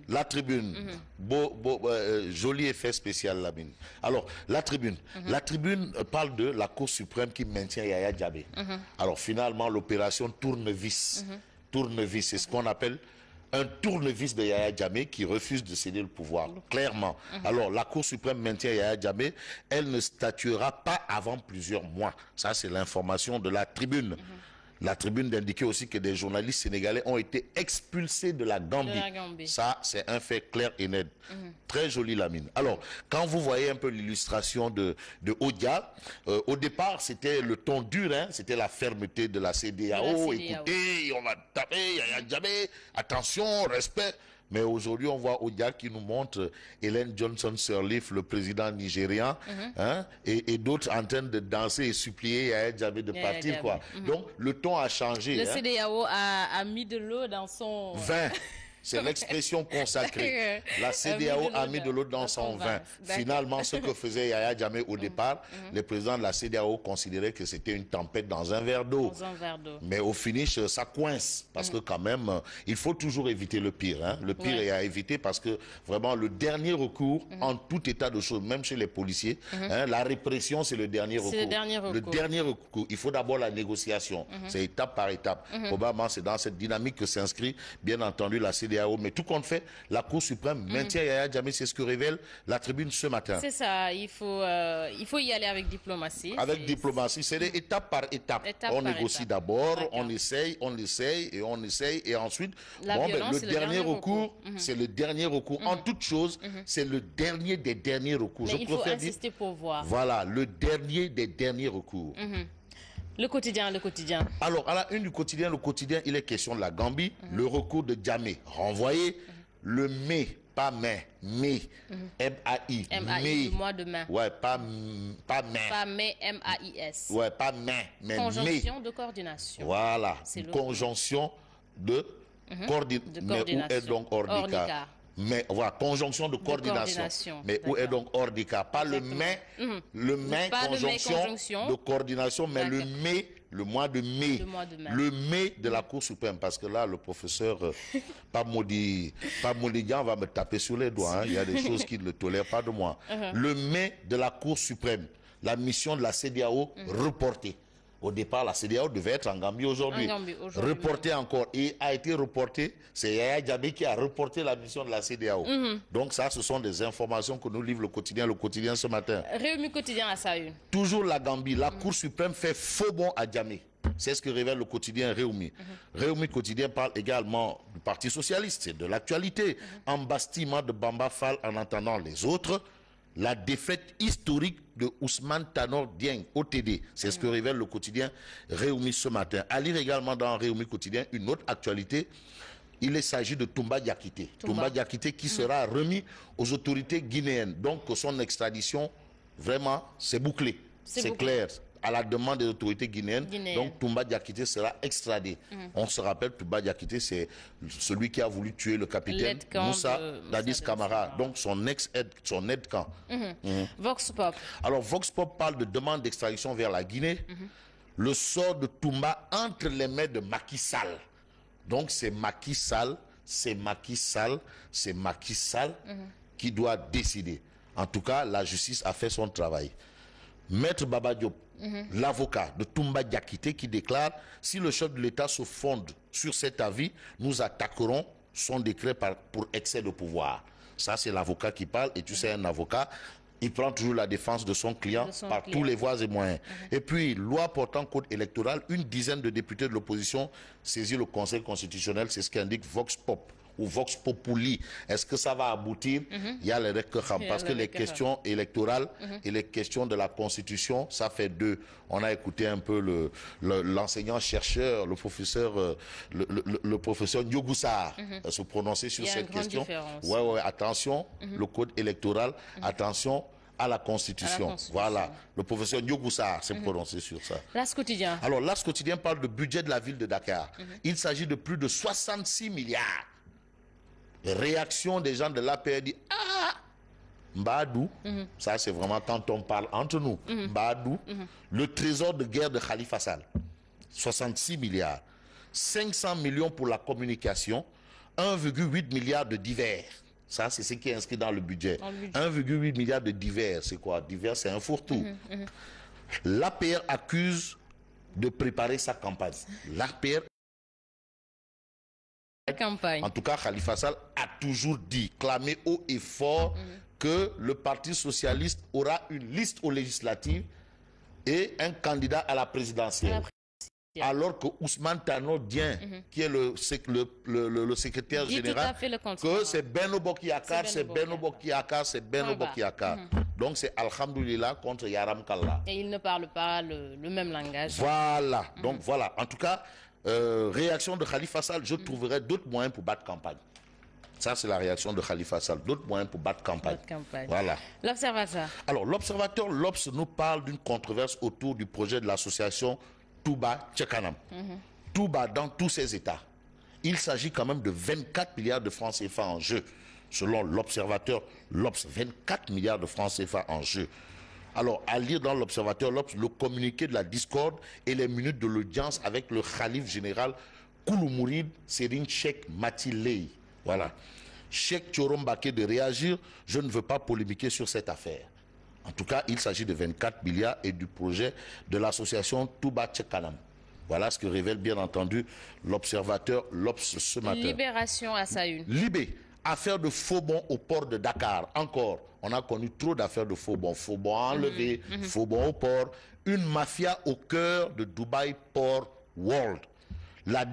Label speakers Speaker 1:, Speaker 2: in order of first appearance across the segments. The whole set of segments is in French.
Speaker 1: La tribune. Joli effet spécial, Lamine. Alors, la tribune. La tribune parle de la Cour suprême qui maintient Yaya Jammeh. Alors, finalement, l'opération tournevis. Tournevis, c'est ce qu'on appelle un tournevis de Yaya Jammeh qui refuse de céder le pouvoir, clairement. Alors, la Cour suprême maintient Yaya Jammeh. Elle ne statuera pas avant plusieurs mois. Ça, c'est l'information de la tribune. La tribune d'indiquer aussi que des journalistes sénégalais ont été expulsés de la Gambie. Ça, c'est un fait clair et net. Très joli, Lamine. Alors, quand vous voyez un peu l'illustration de Odia, au départ, c'était le ton dur, hein, c'était la fermeté de la CEDEAO. Écoutez, on va taper, Yaya Jammeh, attention, respect. Mais aujourd'hui, on voit Odia qui nous montre Ellen Johnson Sirleaf, le président nigérian, et d'autres en train de danser et supplier Yaya Jammeh de partir, quoi. Donc, le ton a changé.
Speaker 2: Le CEDEAO a mis de l'eau dans son
Speaker 1: vin. C'est l'expression consacrée. La CEDEAO a mis de l'eau dans son vin. Finalement, ce que faisait Yaya Jammeh au départ, les présidents de la CEDEAO considéraient que c'était une tempête dans un verre d'eau. Mais au finish, ça coince. Parce que quand même, il faut toujours éviter le pire. Hein. Le pire est à éviter parce que vraiment, le dernier recours, en tout état de choses, même chez les policiers, la répression, c'est le dernier recours. Le dernier recours. Il faut d'abord la négociation. C'est étape par étape. Probablement, c'est dans cette dynamique que s'inscrit, bien entendu, la CEDEAO. Mais tout compte fait, la Cour suprême maintient Yaya Jammeh, c'est ce que révèle la tribune ce matin.
Speaker 2: C'est ça, il faut y aller avec diplomatie.
Speaker 1: Avec diplomatie, c'est étape par étape. On négocie d'abord, on essaye, et ensuite, le dernier recours, c'est le dernier recours. En toute chose, c'est le dernier des derniers recours.
Speaker 2: Mais il faut insister pour voir.
Speaker 1: Voilà, le dernier des derniers recours.
Speaker 2: Le quotidien.
Speaker 1: Alors, à la une du quotidien, il est question de la Gambie, le recours de Jammeh renvoyé, le mai, pas mai, mai, M-A-I,
Speaker 2: mai, le mois de mai.
Speaker 1: Ouais, pas mai.
Speaker 2: Pas mai, M-A-I-S.
Speaker 1: Ouais, pas mai, mais
Speaker 2: conjonction de coordination.
Speaker 1: Voilà, une conjonction de coordination. Mais où est donc Ordika? Mais voilà, conjonction de coordination. Mais où est donc Ordika? Pas le mai, conjonction de coordination, mais le mai, le mois de mai. Le mai de la Cour suprême. Parce que là, le professeur Pamodian va me taper sur les doigts. Hein. Il y a des choses qu'il ne tolère pas de moi. Le mai de la Cour suprême. La mission de la CEDEAO reportée. Au départ, la CEDEAO devait être en Gambie aujourd'hui. Reporté encore. Et a été reporté. C'est Yaya Jammeh qui a reporté la mission de la CEDEAO. Donc ça, ce sont des informations que nous livre le quotidien ce matin.
Speaker 2: Réumi quotidien à sa une.
Speaker 1: Toujours la Gambie. La Cour suprême fait faux bond à Jammeh. C'est ce que révèle le quotidien Réumi. Réumi quotidien parle également du Parti socialiste. C'est de l'actualité. Embastillement de Bamba Fall en entendant les autres. La défaite historique de Ousmane Tanor Dieng, OTD. C'est ce que révèle le quotidien Réumi ce matin. À lire également dans Réumi quotidien une autre actualité. Il s'agit de Toumba Diakité. Toumba Diakité qui sera remis aux autorités guinéennes. Donc son extradition, vraiment, c'est bouclé. C'est clair. À la demande des autorités guinéennes. Donc Toumba Diakité sera extradé. On se rappelle, Toumba Diakité, c'est celui qui a voulu tuer le capitaine Moussa Dadis Camara. Donc son aide-camp.
Speaker 2: Vox Pop.
Speaker 1: Alors Vox Pop parle de demande d'extradition vers la Guinée. Le sort de Toumba entre les mains de Macky Sall. Donc c'est Macky Sall qui doit décider. En tout cas, la justice a fait son travail. Maître Baba Diop, l'avocat de Toumba Diakité, qui déclare « Si le chef de l'État se fonde sur cet avis, nous attaquerons son décret pour excès de pouvoir. » Ça, c'est l'avocat qui parle. Et tu sais, un avocat, il prend toujours la défense de son client par tous les voies et moyens. Et puis, loi portant code électoral, une dizaine de députés de l'opposition saisit le Conseil constitutionnel. C'est ce qu'indique Vox Pop ou Vox Populi. Est-ce que ça va aboutir? Il y a les récurrents. Parce que les questions électorales et les questions de la Constitution, ça fait deux. On a écouté un peu l'enseignant-chercheur, le professeur Ndiogoussar se prononcer sur cette question. Ouais, attention, le code électoral, attention à la Constitution. Voilà. Le professeur Ndiogoussar s'est prononcé sur ça.
Speaker 2: L'As quotidien.
Speaker 1: Alors, l'As quotidien parle de budget de la ville de Dakar. Il s'agit de plus de 66 milliards. Réaction des gens de l'APR dit « Ah !» Mbadou, ça c'est vraiment quand on parle entre nous. Mbadou, le trésor de guerre de Khalifa Sall, 66 milliards. 500 millions pour la communication, 1,8 milliard de divers. Ça, c'est ce qui est inscrit dans le budget. 1,8 milliard de divers, c'est quoi? Divers, c'est un fourre-tout. L'APR accuse de préparer sa campagne. L'APR,
Speaker 2: campagne.
Speaker 1: en tout cas, Khalifa Sall a toujours dit, clamé haut et fort, que le Parti socialiste aura une liste aux législatives et un candidat à la présidentielle. Alors que Ousmane Tanor Dieng, qui est le secrétaire général, que c'est Benno Bokk-Yakaar, c'est Benno Bokk-Yakaar, c'est Benno Bokk-Yakaar. Donc c'est Alhamdoulilah contre Yaram Kalla.
Speaker 2: Et ils ne parlent pas le même langage.
Speaker 1: Voilà. Donc voilà. En tout cas, réaction de Khalifa Sall, je trouverai d'autres moyens pour battre campagne. Ça, c'est la réaction de Khalifa Sall. D'autres moyens pour battre campagne. Voilà.
Speaker 2: L'Observateur.
Speaker 1: Alors, l'Observateur, l'Obs nous parle d'une controverse autour du projet de l'association Touba Tchekanam. Touba dans tous ses états. Il s'agit quand même de 24 milliards de francs CFA en jeu. Selon l'Observateur, l'Obs, 24 milliards de francs CFA en jeu. Alors, à lire dans l'Observateur, l'Obs, le communiqué de la discorde et les minutes de l'audience avec le Khalif général Kouloumourid Serine Cheikh Matilei. Voilà. Cheikh Thiorombake de réagir, je ne veux pas polémiquer sur cette affaire. En tout cas, il s'agit de 24 milliards et du projet de l'association Touba Tchekanam. Voilà ce que révèle bien entendu l'Observateur, l'Obs ce matin.
Speaker 2: Libération à sa une.
Speaker 1: Libé, affaire de faux bons au port de Dakar. Encore, on a connu trop d'affaires de faux bons. Faux bons enlevés, faux bons au port. Une mafia au cœur de Dubai Port World. La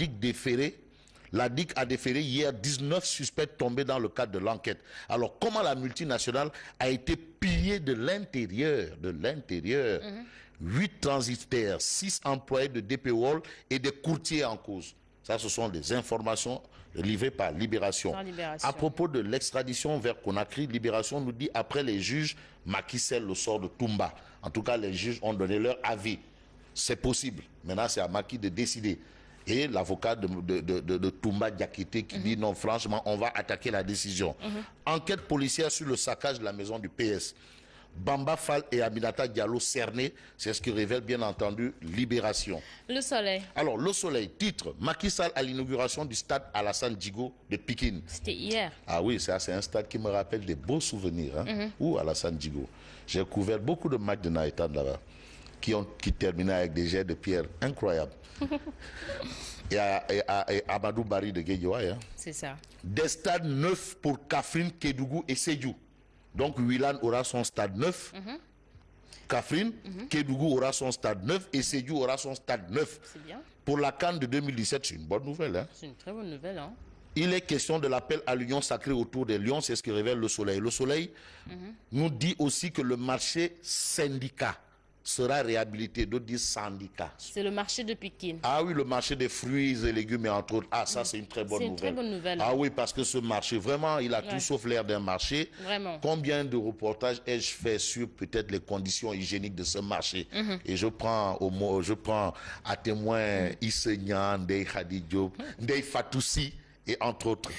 Speaker 1: DIC a déféré hier 19 suspects tombés dans le cadre de l'enquête. Alors, comment la multinationale a été pillée de l'intérieur 8 transitaires, 6 employés de DP World et des courtiers en cause. Ça, ce sont des informations livrées par Libération. À propos de l'extradition vers Conakry, Libération nous dit, après les juges, Macky Sall le sort de Toumba. En tout cas, les juges ont donné leur avis. C'est possible. Maintenant, c'est à Macky de décider. Et l'avocat de Toumba Diakité qui dit non, franchement, on va attaquer la décision. Enquête policière sur le saccage de la maison du PS. Bamba Fall et Aminata Diallo cernés, c'est ce que révèle bien entendu Libération.
Speaker 2: Le Soleil.
Speaker 1: Alors, Le Soleil, titre, Macky Sall à l'inauguration du stade Alassane Djigo de Pikine.
Speaker 2: C'était hier.
Speaker 1: Ah oui, ça c'est un stade qui me rappelle des beaux souvenirs. Ou Alassane Djigo. J'ai couvert beaucoup de matchs de Naïtan là-bas qui terminaient avec des jets de pierre incroyables. et Amadou Barry de Guédiouaï.
Speaker 2: C'est ça.
Speaker 1: Des stades neufs pour Kafrine, Kédougou et Sédhiou. Donc Wilane aura son stade neuf, Kafrine, Kédougou aura son stade neuf et Sédhiou aura son stade neuf.
Speaker 2: C'est bien.
Speaker 1: Pour la CAN de 2017, c'est une bonne nouvelle. Hein?
Speaker 2: C'est une très bonne nouvelle. Hein?
Speaker 1: Il est question de l'appel à l'union sacrée autour des Lions, c'est ce que révèle Le Soleil. Le Soleil nous dit aussi que le marché syndicat sera réhabilité, d'autres disent syndicat.
Speaker 2: C'est le marché de Pikine.
Speaker 1: Ah oui, le marché des fruits et légumes et entre autres. Ah, ça c'est une très bonne nouvelle.
Speaker 2: C'est une très bonne nouvelle.
Speaker 1: Ah oui, parce que ce marché, vraiment, il a tout sauf l'air d'un marché.
Speaker 2: Vraiment.
Speaker 1: Combien de reportages ai-je fait sur peut-être les conditions hygiéniques de ce marché? Et je prends à témoin Issenyan, Ndeye Khady Diop, Ndeye Fatoussi et entre autres.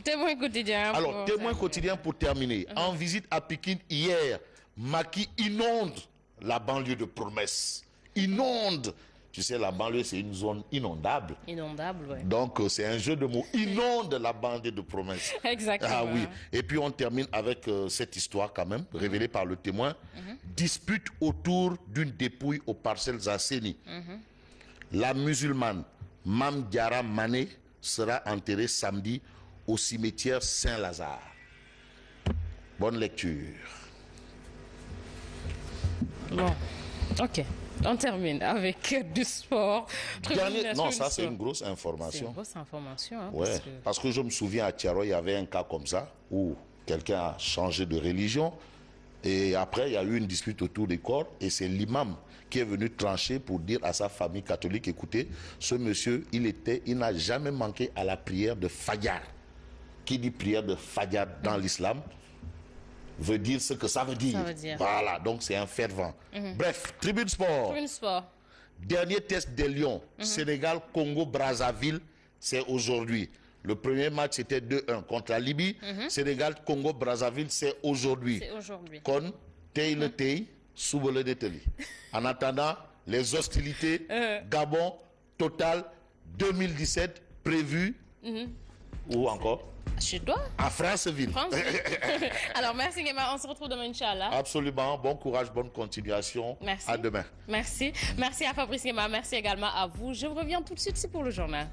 Speaker 2: Témoin quotidien.
Speaker 1: Alors, témoin quotidien pour terminer. En visite à Pikine hier, Macky inonde la banlieue de promesses. Inonde. Tu sais, la banlieue, c'est une zone inondable.
Speaker 2: Inondable, oui.
Speaker 1: Donc, c'est un jeu de mots. Inonde la banlieue de promesses.
Speaker 2: Exactement.
Speaker 1: Ah oui. Et puis, on termine avec cette histoire quand même, révélée par le témoin. Dispute autour d'une dépouille aux parcelles Asseni. La musulmane Mam Diara Mané sera enterrée samedi au cimetière Saint-Lazare. Bonne lecture.
Speaker 2: Bon, ok. On termine avec du sport.
Speaker 1: Non, ça c'est une grosse information.
Speaker 2: C'est une grosse information. Hein,
Speaker 1: ouais, parce que je me souviens à Tiaro, il y avait un cas comme ça où quelqu'un a changé de religion et après il y a eu une dispute autour des corps et c'est l'imam qui est venu trancher pour dire à sa famille catholique, écoutez, ce monsieur, il n'a jamais manqué à la prière de Fajr. Qui dit prière de Fajr dans l'islam veut dire ce que ça veut dire. Voilà, donc c'est un fervent. Bref, Tribune Sport.
Speaker 2: Tribune Sport.
Speaker 1: Dernier test des Lions. Sénégal, Congo, Brazzaville, c'est aujourd'hui. Le premier match, c'était 2-1 contre la Libye. Sénégal, Congo, Brazzaville, c'est aujourd'hui.
Speaker 2: C'est aujourd'hui.
Speaker 1: Con, Tei le Tei, Soubele de Teli. En attendant, les hostilités, Gabon, Total, 2017, prévues Où encore?
Speaker 2: Chez toi?
Speaker 1: À Franceville.
Speaker 2: Alors, merci Nguema. On se retrouve demain, Inch'Allah.
Speaker 1: Absolument. Bon courage, bonne continuation.
Speaker 2: Merci.
Speaker 1: À demain.
Speaker 2: Merci. Merci à Fabrice Nguema. Merci également à vous. Je reviens tout de suite, c'est pour le journal.